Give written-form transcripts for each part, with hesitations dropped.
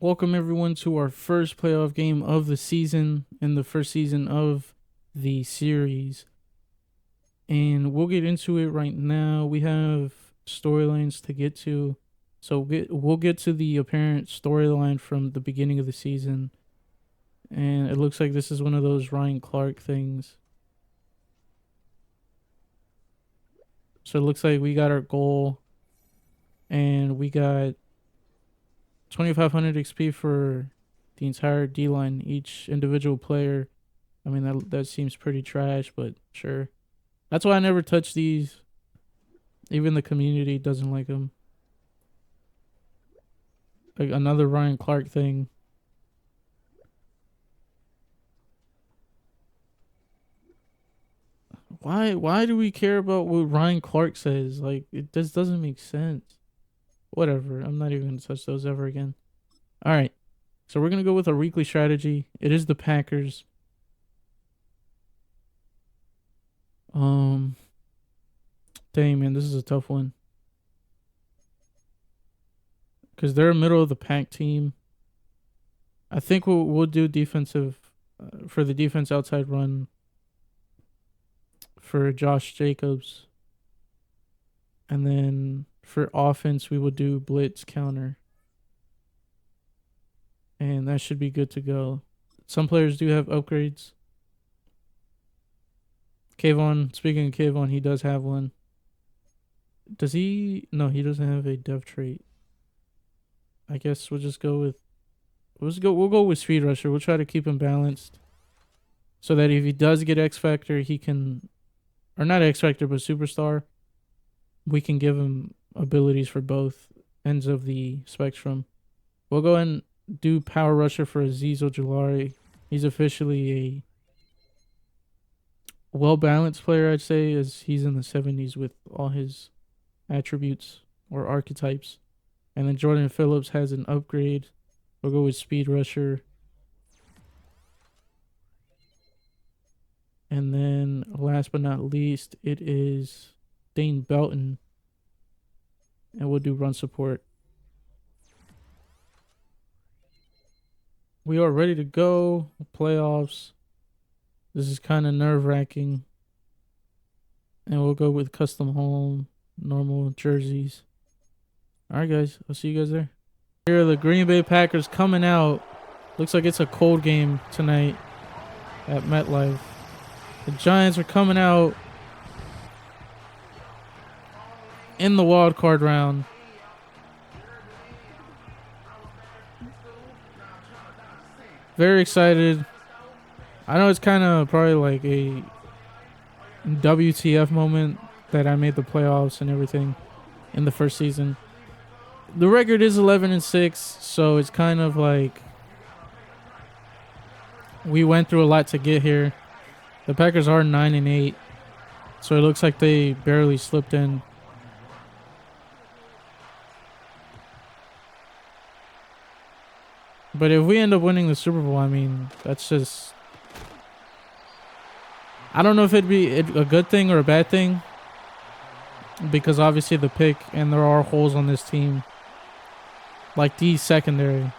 Welcome everyone to our first playoff game of the season and the first season of the series. And we'll get into it right now. We have storylines to get to. So we'll get to the apparent storyline from the beginning of the season. And it looks like this is one of those Ryan Clark things. So it looks like we got our goal and we got 2500 XP for the entire D-line, each individual player. I mean, that seems pretty trash, but sure. That's why I never touch these. Even the community doesn't like them. Like another Ryan Clark thing. Why do we care about what Ryan Clark says? Like, it just doesn't make sense. Whatever. I'm not even going to touch those ever again. All right. So we're going to go with a weekly strategy. It is the Packers. Dang, man, this is a tough one. Because they're a middle of the pack team. I think we'll do defensive for the defense outside run for Josh Jacobs. And then for offense, we will do blitz counter. And that should be good to go. Some players do have upgrades. Kayvon, speaking of Kayvon, he does have one. Does he? No, he doesn't have a dev trait. I guess we'll just go with we'll go with Speed Rusher. We'll try to keep him balanced. So that if he does get X Factor, he can, or not X Factor, but Superstar, we can give him abilities for both ends of the spectrum. We'll go and do Power Rusher for Azeez Ojulari. He's officially a well-balanced player, I'd say, as he's in the 70s with all his attributes or archetypes. And then Jordan Phillips has an upgrade. We'll go with Speed Rusher. And then last but not least, it is Dane Belton. And we'll do run support. We are ready to go. Playoffs. This is kind of nerve-wracking. And we'll go with custom home, normal jerseys. Alright, guys. I'll see you guys there. Here are the Green Bay Packers coming out. Looks like it's a cold game tonight at MetLife. The Giants are coming out in the wild card round. Very excited. I know it's kind of probably like a WTF moment that I made the playoffs and everything in the first season. The record is 11-6, so it's kind of like we went through a lot to get here. The Packers are 9-8, so it looks like they barely slipped in. But if we end up winning the Super Bowl, I mean, that's just, I don't know if it'd be a good thing or a bad thing, because obviously the pick, and there are holes on this team, like the secondary.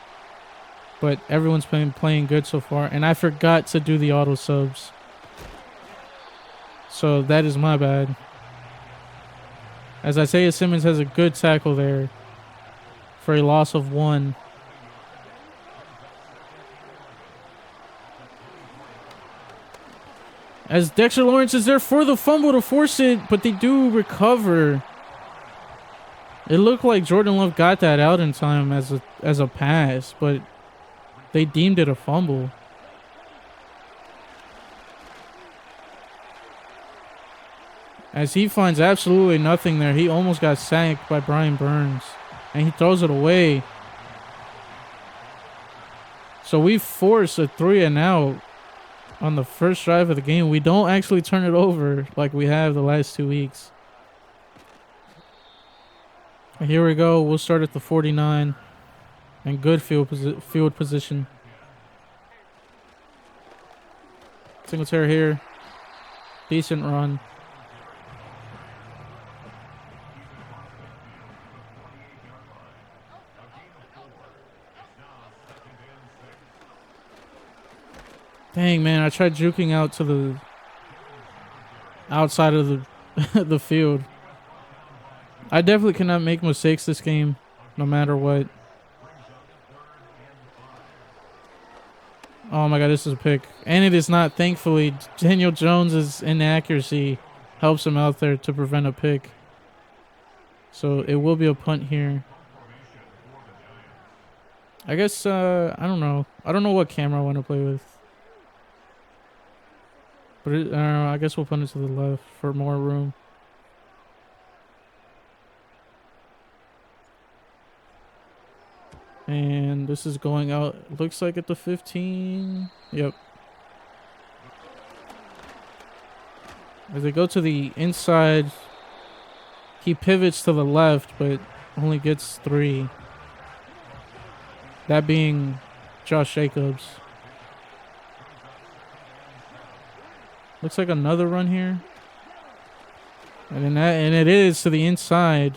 But everyone's playing good so far, and I forgot to do the auto subs, so that is my bad. As Isaiah Simmons has a good tackle there for a loss of 1. As Dexter Lawrence is there for the fumble to force it, but they do recover. It looked like Jordan Love got that out in time as a pass, but they deemed it a fumble. As he finds absolutely nothing there. He almost got sacked by Brian Burns, and he throws it away. So we force a 3-and-out on the first drive of the game. We don't actually turn it over like we have the last 2 weeks. And here we go. We'll start at the 49. And good field position. Singletary here. Decent run. Dang, man, I tried juking out to the outside of the the field. I definitely cannot make mistakes this game, no matter what. Oh my god, this is a pick. And it is not, thankfully. Daniel Jones' inaccuracy helps him out there to prevent a pick. So it will be a punt here. I guess, I don't know. I don't know what camera I want to play with. But I don't know, I guess we'll punt it to the left for more room. And this is going out, looks like at the 15. Yep. As they go to the inside, he pivots to the left, but only gets 3. That being Josh Jacobs. Looks like another run here. And it is to the inside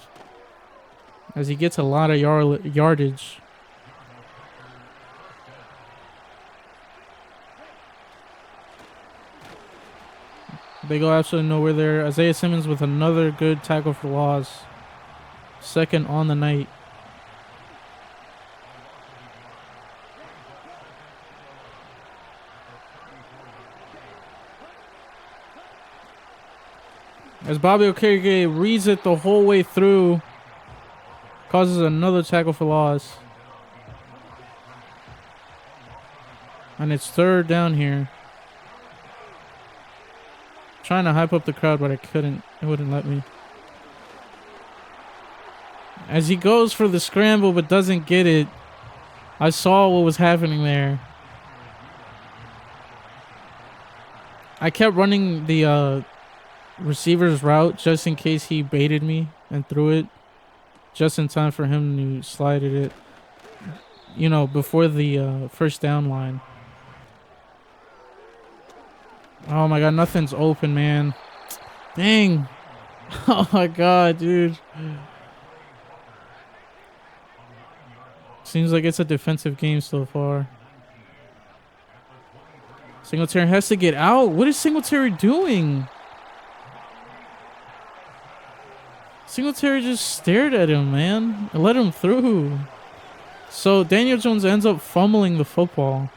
as he gets a lot of yardage. They go absolutely nowhere there. Isaiah Simmons with another good tackle for loss. Second on the night. As Bobby Okereke reads it the whole way through, causes another tackle for loss. And it's third down here. Trying to hype up the crowd, but I couldn't. It wouldn't let me. As he goes for the scramble but doesn't get it, I saw what was happening there. I kept running the receiver's route just in case he baited me and threw it just in time for him to slide it, you know, before the first down line. Oh my god, nothing's open, man. Dang. Oh my god, dude. Seems like it's a defensive game so far. Singletary has to get out. What is Singletary doing? Singletary just stared at him, man. And let him through. So Daniel Jones ends up fumbling the football.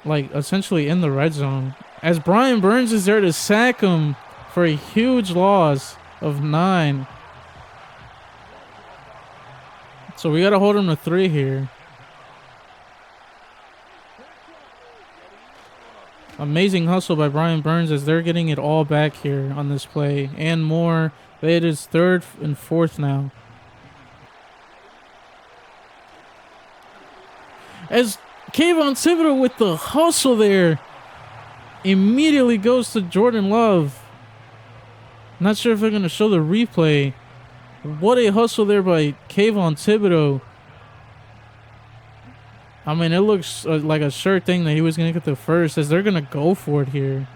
Like, essentially in the red zone. As Brian Burns is there to sack him for a huge loss of 9. So we got to hold him to 3 here. Amazing hustle by Brian Burns as they're getting it all back here on this play. And more. It is 3rd and 4th now. As Kayvon Thibodeau with the hustle there immediately goes to Jordan Love. Not sure if they're going to show the replay. What a hustle there by Kayvon Thibodeau. I mean, it looks like a sure thing that he was going to get the first as they're going to go for it here.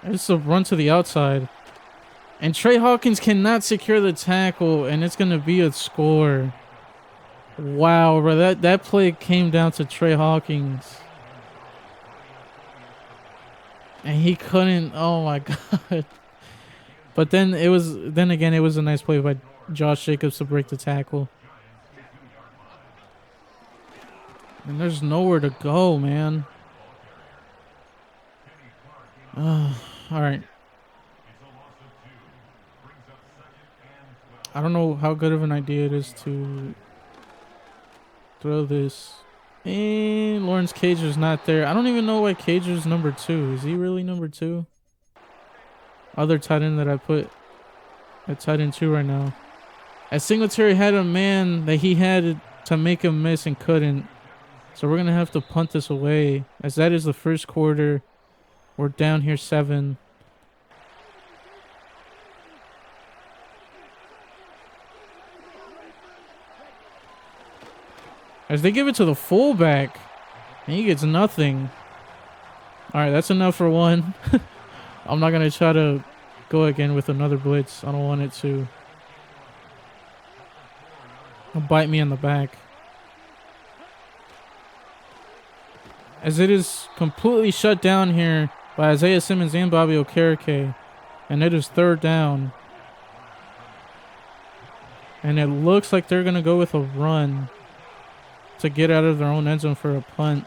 It's a run to the outside. And Trey Hawkins cannot secure the tackle, and it's going to be a score. Wow, bro. That play came down to Trey Hawkins. And he couldn't. Oh, my God. But then again, it was a nice play by Josh Jacobs to break the tackle. And there's nowhere to go, man. All right. I don't know how good of an idea it is to throw this. And Lawrence Cager's not there. I don't even know why Cager's number 2. Is he really number 2? Other tight end that I put at tight end 2 right now. As Singletary had a man that he had to make him miss and couldn't. So we're going to have to punt this away. As that is the first quarter. We're down here 7. As they give it to the fullback. And he gets nothing. Alright, that's enough for 1. I'm not going to try to go again with another blitz. I don't want it to. He'll bite me in the back. As it is completely shut down here by Isaiah Simmons and Bobby Okereke. And it is 3rd down. And it looks like they're going to go with a run to get out of their own end zone for a punt.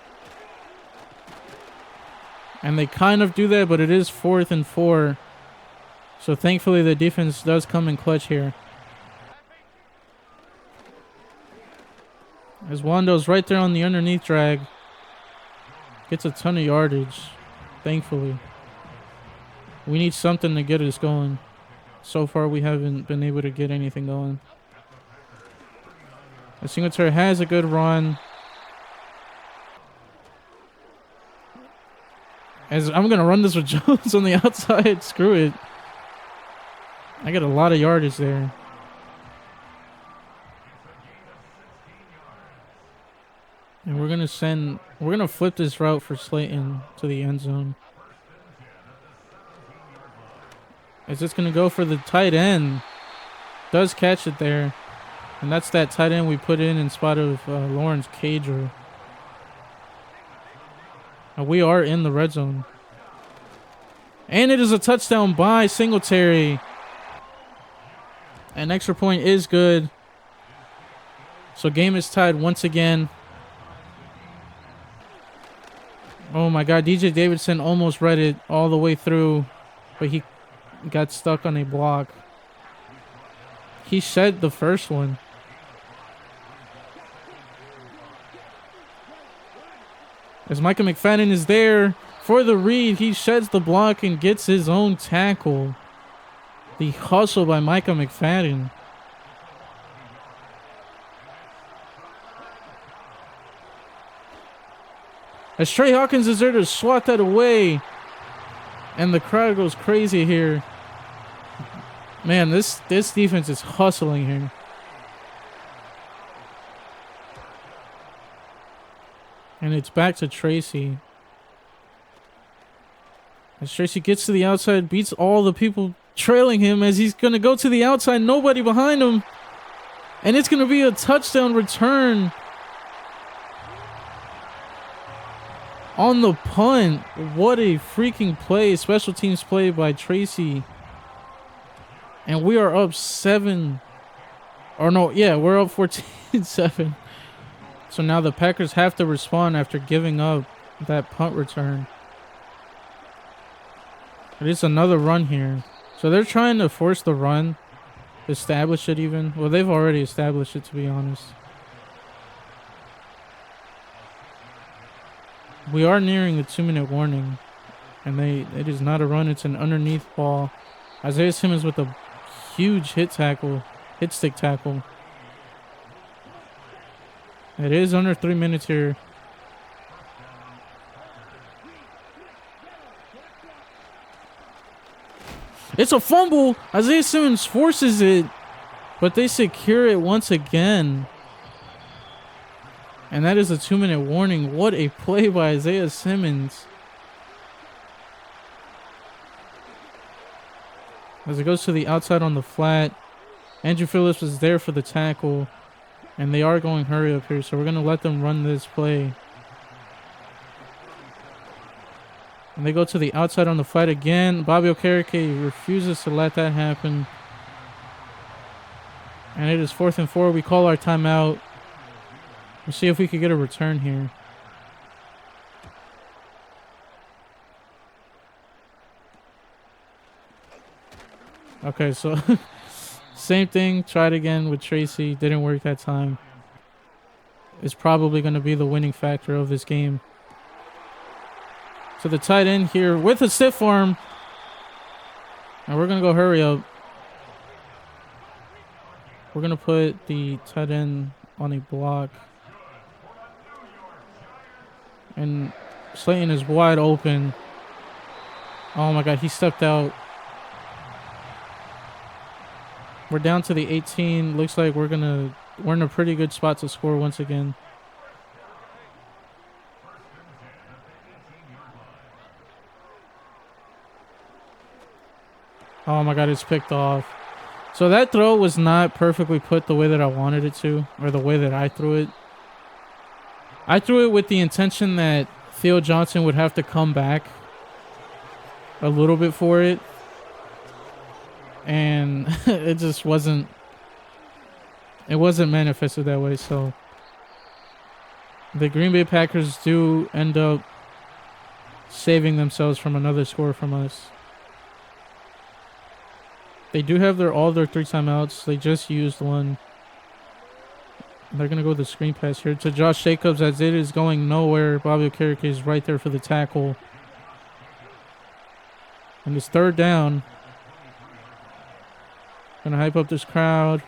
And they kind of do that, but it is 4th and 4. So thankfully the defense does come in clutch here. As Wando's right there on the underneath drag. Gets a ton of yardage, thankfully. We need something to get us going. So far we haven't been able to get anything going. Singletary has a good run. As I'm going to run this with Jones on the outside. Screw it. I get a lot of yardage there. And we're going to flip this route for Slayton to the end zone. Is this going to go for the tight end? Does catch it there. And that's that tight end we put in spot of Lawrence Cager. We are in the red zone. And it is a touchdown by Singletary. An extra point is good. So game is tied once again. Oh my God, DJ Davidson almost read it all the way through, but he got stuck on a block. He shed the first one. As Micah McFadden is there for the read, he sheds the block and gets his own tackle. The hustle by Micah McFadden. As Trey Hawkins is there to swat that away. And the crowd goes crazy here. Man, this defense is hustling here. And it's back to Tracy. As Tracy gets to the outside, beats all the people trailing him as he's going to go to the outside. Nobody behind him. And it's going to be a touchdown return. On the punt. What a freaking play. Special teams play by Tracy. And we are up 7. Or no, yeah, we're up 14-7. So now the Packers have to respond after giving up that punt return. It is another run here. So they're trying to force the run. Establish it even. Well, they've already established it, to be honest. We are nearing the 2-minute warning. And it is not a run, it's an underneath ball. Isaiah Simmons with a huge hit stick tackle. It is under 3 minutes here. It's a fumble. Isaiah Simmons forces it, but they secure it once again. And that is a 2-minute warning. What a play by Isaiah Simmons. As it goes to the outside on the flat. Andrew Phillips is there for the tackle. And they are going hurry up here, so we're going to let them run this play. And they go to the outside on the flat again. Bobby Okereke refuses to let that happen. And it is 4th and 4. We call our timeout. We'll see if we can get a return here. Okay, so same thing. Tried again with Tracy. Didn't work that time. It's probably going to be the winning factor of this game. So the tight end here with a stiff arm. And we're going to go hurry up. We're going to put the tight end on a block. And Slayton is wide open. Oh my God, he stepped out. We're down to the 18. Looks like we're in a pretty good spot to score once again. Oh my God, it's picked off. So that throw was not perfectly put the way that I wanted it to, or the way that I threw it. I threw it with the intention that Theo Johnson would have to come back a little bit for it. And it just wasn't manifested that way. So the Green Bay Packers do end up saving themselves from another score from us. They do have all their 3 timeouts. They just used one. They're going to go with the screen pass here to Josh Jacobs as it is going nowhere. Bobby Okereke is right there for the tackle. And it's 3rd down. Going to hype up this crowd.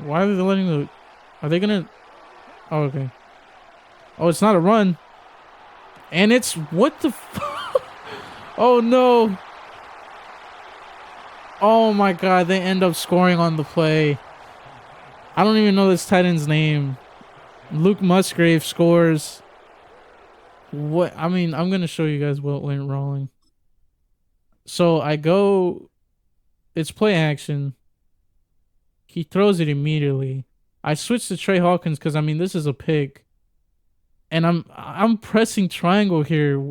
Why are they letting the... Are they going to... Oh, okay. Oh, it's not a run. And it's... What the... Oh, no. Oh, my God. They end up scoring on the play. I don't even know this tight end's name. Luke Musgrave scores. What? I mean, I'm going to show you guys what went wrong. So I go... It's play action. He throws it immediately. I switch to Trey Hawkins because, I mean, this is a pick. And I'm pressing triangle here.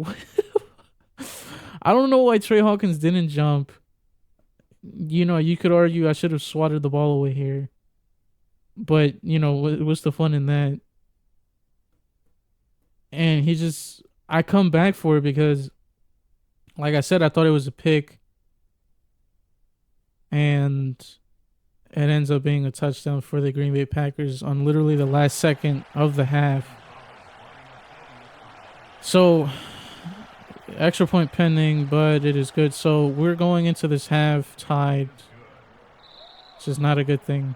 I don't know why Trey Hawkins didn't jump. You know, you could argue I should have swatted the ball away here. But, you know, what's the fun in that? And he just... I come back for it because, like I said, I thought it was a pick. And it ends up being a touchdown for the Green Bay Packers on literally the last second of the half. So, extra point pending, but it is good. So, we're going into this half tied, which is not a good thing.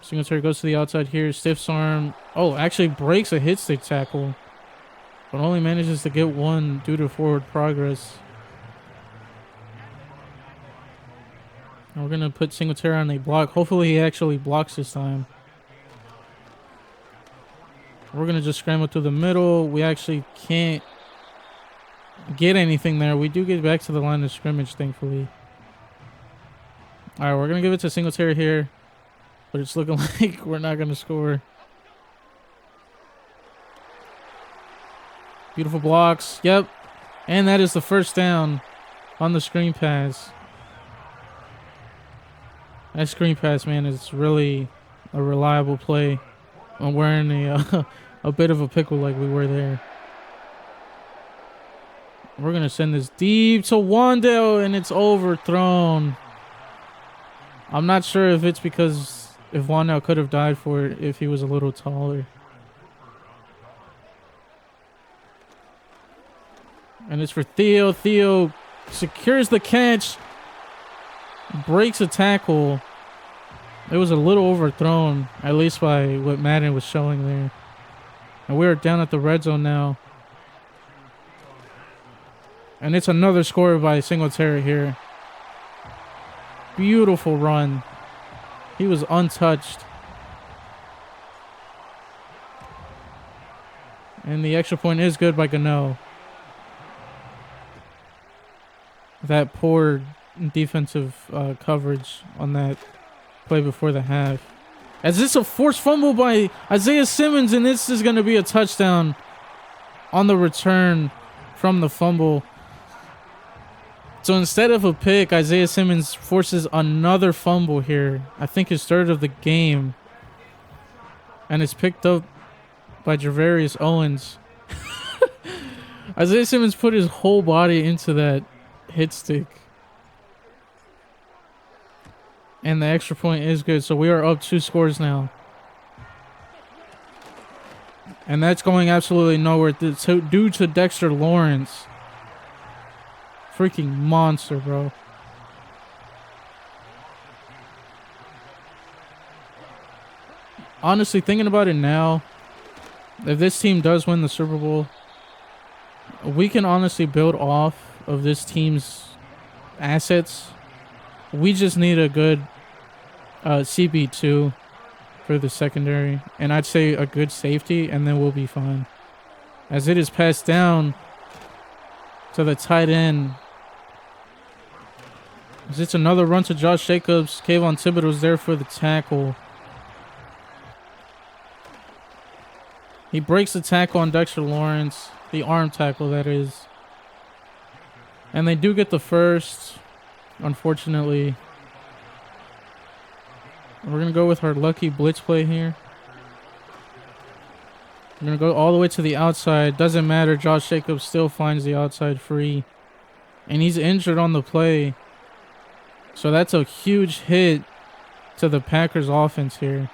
Singletary goes to the outside here, stiffs arm. Oh, actually breaks a hit stick tackle, but only manages to get one due to forward progress. And we're going to put Singletary on a block. Hopefully he actually blocks this time. We're going to just scramble through the middle. We actually can't get anything there. We do get back to the line of scrimmage, thankfully. All right, we're going to give it to Singletary here. But it's looking like we're not going to score. Beautiful blocks. Yep. And that is the first down on the screen pass. That screen pass, man, is really a reliable play when we're in a bit of a pickle like we were there. We're going to send this deep to Wandale, and it's overthrown. I'm not sure if it's because... If Wandale could have died for it if he was a little taller. And it's for Theo. Theo secures the catch. Breaks a tackle. It was a little overthrown, at least by what Madden was showing there. And we're down at the red zone now. And it's another score by Singletary here. Beautiful run. He was untouched. And the extra point is good by Gano. That poor defensive coverage on that play before the half. As this a forced fumble by Isaiah Simmons, and this is going to be a touchdown on the return from the fumble. So instead of a pick, Isaiah Simmons forces another fumble here. I think his 3rd of the game. And it's picked up by Javarius Owens. Isaiah Simmons put his whole body into that hit stick. And the extra point is good. So we are up 2 scores now. And that's going absolutely nowhere due to Dexter Lawrence. Freaking monster, bro. Honestly, thinking about it now, if this team does win the Super Bowl, we can honestly build off of this team's assets. We just need a good CB2 for the secondary, and I'd say a good safety, and then we'll be fine. as it is passed down to the tight end. As it's another run to Josh Jacobs. Kayvon Thibodeau's there for the tackle. He breaks the tackle on Dexter Lawrence. The arm tackle, that is. And they do get the first, unfortunately. We're going to go with our lucky blitz play here. We're going to go all the way to the outside. Doesn't matter. Josh Jacobs still finds the outside free. And he's injured on the play. So that's a huge hit to the Packers offense here.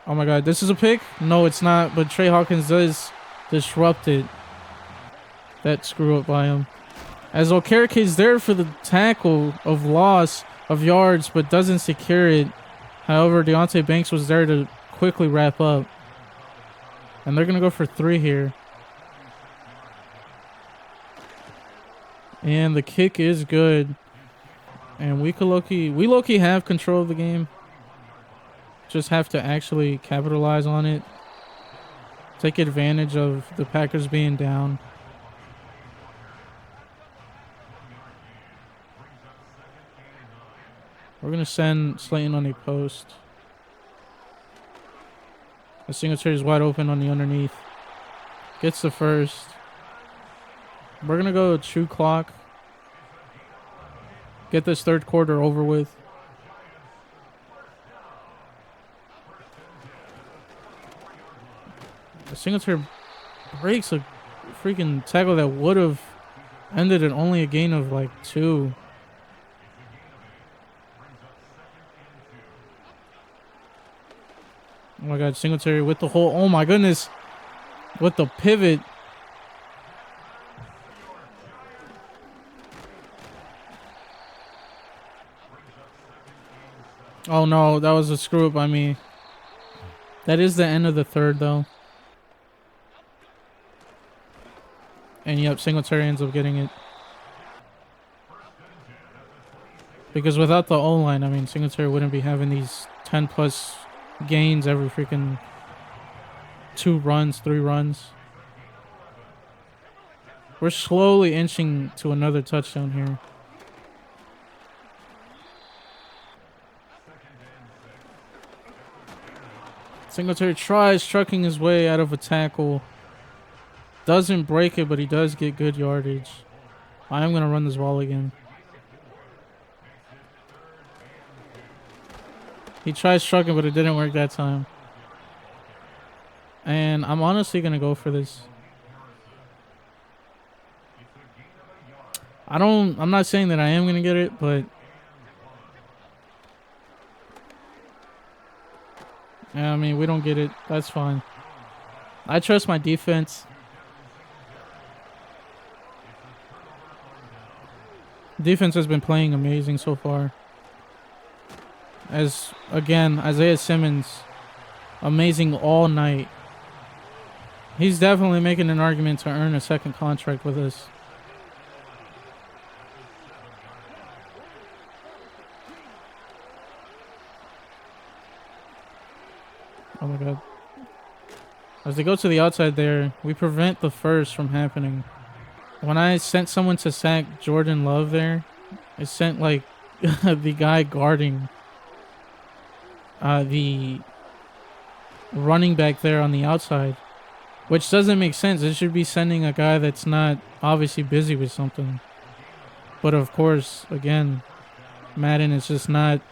Oh my God, this is a pick? No, it's not, but Trey Hawkins does disrupt it. That screw up by him. As Okereke's there for the tackle of loss of yards, but doesn't secure it. However, Deonte Banks was there to quickly wrap up. And they're going to go for 3 here. And the kick is good. And we low-key have control of the game. Just have to actually capitalize on it. Take advantage of the Packers being down. We're going to send Slayton on a post. The Singletary's wide open on the underneath. Gets the first. We're going to go true clock. Get this third quarter over with. The Singletary breaks a freaking tackle that would have ended in only a gain of like 2. Oh my God, Singletary with the hole. Oh my goodness. With the pivot. Oh no, that was a screw up by me. That is the end of the third though. And yep, Singletary ends up getting it. Because without the O-line, I mean, Singletary wouldn't be having these 10 plus gains every freaking 2 runs, 3 runs. We're slowly inching to another touchdown here. Singletary tries trucking his way out of a tackle. Doesn't break it, but he does get good yardage. I am going to run this ball again. He tries trucking, but it didn't work that time. And I'm honestly going to go for this. I'm not saying that I am going to get it, but yeah, I mean, we don't get it. That's fine. I trust my defense. Defense has been playing amazing so far. As, again, Isaiah Simmons, amazing all night. He's definitely making an argument to earn a second contract with us. Oh my God. As they go to the outside there, we prevent the first from happening. When I sent someone to sack Jordan Love there, I sent like the guy guarding the running back there on the outside, which doesn't make sense. It should be sending a guy that's not obviously busy with something. But of course, again, Madden is just not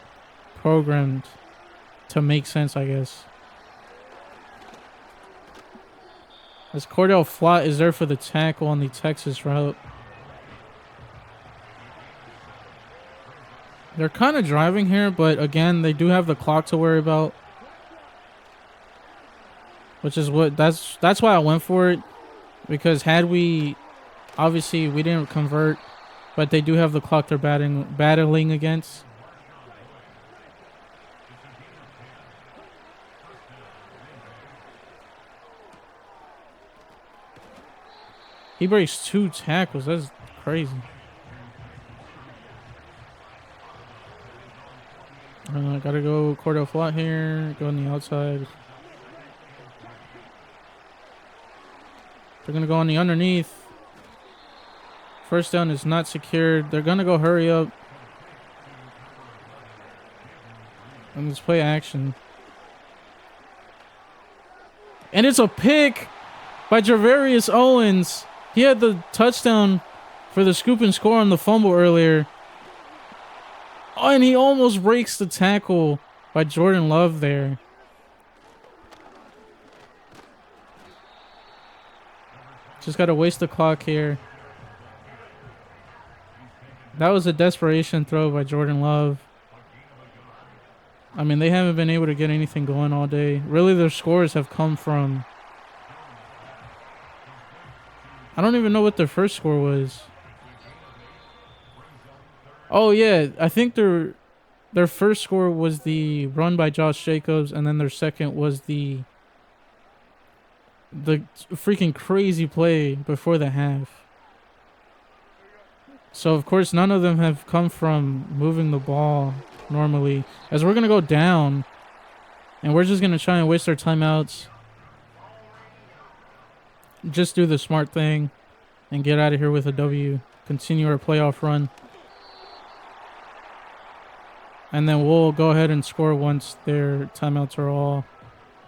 programmed to make sense, I guess. As Cordell Flott is there for the tackle on the Texas route. They're kind of driving here, but again, they do have the clock to worry about. Which is what, that's why I went for it. Because had we, obviously we didn't convert, but they do have the clock they're battling against. He breaks 2 tackles. That's crazy. Gotta go Cordell Flott here. Go on the outside. They're gonna go on the underneath. First down is not secured. They're gonna go hurry up. And let's play action. And it's a pick by Javarius Owens. He had the touchdown for the scoop and score on the fumble earlier. Oh, and he almost breaks the tackle by Jordan Love there. Just got to waste the clock here. That was a desperation throw by Jordan Love. I mean, they haven't been able to get anything going all day. Really, their scores have come from... I don't even know what their first score was. Oh, yeah. I think their first score was the run by Josh Jacobs, and then their second was the freaking crazy play before the half. So, of course, none of them have come from moving the ball normally. As we're going to go down, and we're just going to try and waste our timeouts. Just do the smart thing and get out of here with a W. Continue our playoff run. And then we'll go ahead and score once their timeouts are all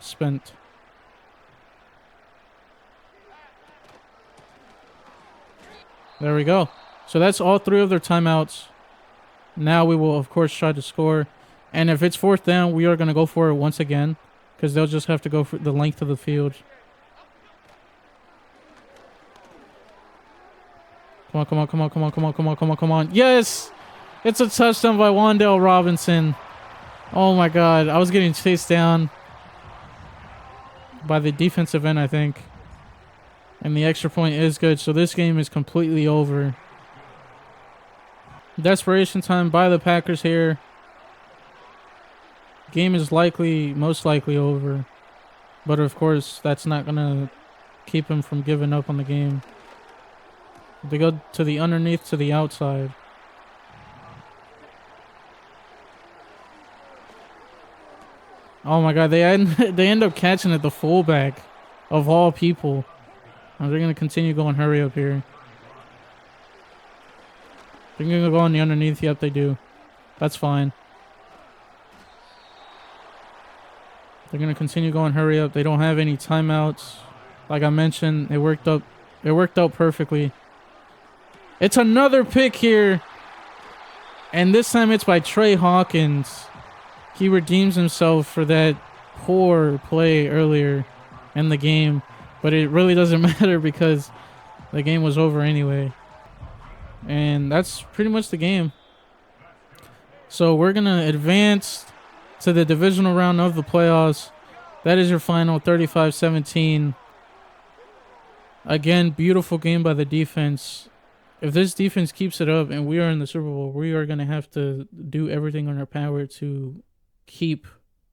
spent. There we go. So that's all 3 of their timeouts. Now we will, of course, try to score. And if it's 4th down, we are going to go for it once again, because they'll just have to go for the length of the field. Come on, come on, come on, come on, come on, come on, come on, come on. Yes! It's a touchdown by Wan'Dale Robinson. Oh, my God. I was getting chased down by the defensive end, I think. And the extra point is good. So this game is completely over. Desperation time by the Packers here. Game is most likely over. But of course, that's not going to keep him from giving up on the game. They go to the underneath to the outside. Oh my God, they end up catching it, the fullback of all people. And they're going to continue going hurry up here. They're going to go on the underneath. Yep, they do. That's fine. They're going to continue going hurry up. They don't have any timeouts. Like I mentioned, it worked out perfectly. It's another pick here. And this time it's by Trey Hawkins. He redeems himself for that poor play earlier in the game. But it really doesn't matter because the game was over anyway. And that's pretty much the game. So we're going to advance to the divisional round of the playoffs. That is your final, 35-17. Again, beautiful game by the defense. If this defense keeps it up and we are in the Super Bowl, we are going to have to do everything in our power to keep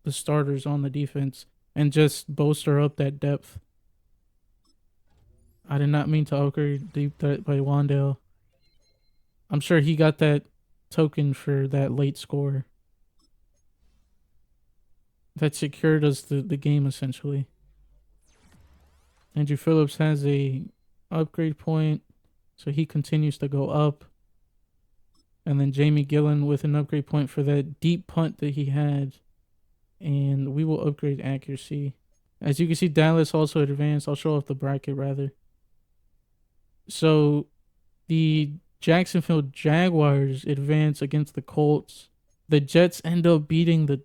the starters on the defense and just bolster up that depth. I did not mean to upgrade deep threat by Wan'Dale. I'm sure he got that token for that late score. That secured us the game, essentially. Andrew Phillips has a upgrade point, so he continues to go up. And then Jamie Gillen with an upgrade point for that deep punt that he had. And we will upgrade accuracy. As you can see, Dallas also advanced. I'll show off the bracket, rather. So, the Jacksonville Jaguars advance against the Colts. The Jets end up beating the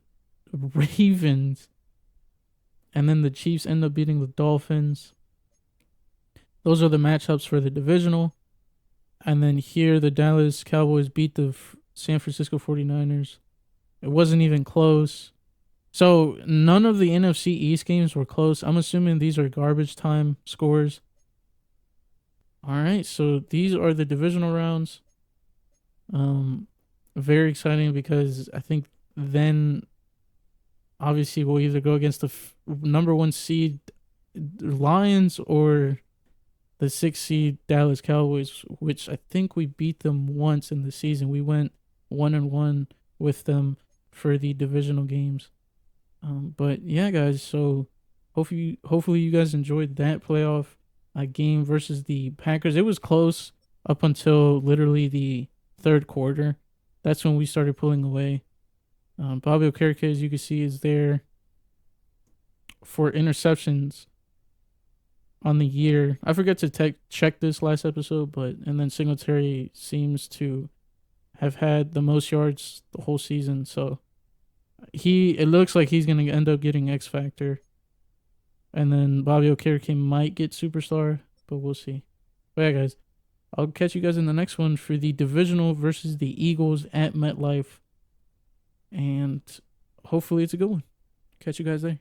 Ravens. And then the Chiefs end up beating the Dolphins. Those are the matchups for the divisional. And then here, the Dallas Cowboys beat the San Francisco 49ers. It wasn't even close. So, none of the NFC East games were close. I'm assuming these are garbage time scores. Alright, so these are the divisional rounds. Very exciting because I think then, obviously, we'll either go against the number 1 seed Lions or the 6th seed Dallas Cowboys, which I think we beat them once in the season. We went 1-1 with them for the divisional games. But yeah, guys. So hopefully you guys enjoyed that playoff game versus the Packers. It was close up until literally the third quarter. That's when we started pulling away. Bobby Okereke, as you can see, is there for interceptions on the year. I forgot to check this last episode, but and then Singletary seems to have had the most yards the whole season. So it looks like he's gonna end up getting X Factor, and then Bobby Okereke might get Superstar, but we'll see. But yeah, guys, I'll catch you guys in the next one for the divisional versus the Eagles at MetLife, and hopefully it's a good one. Catch you guys there.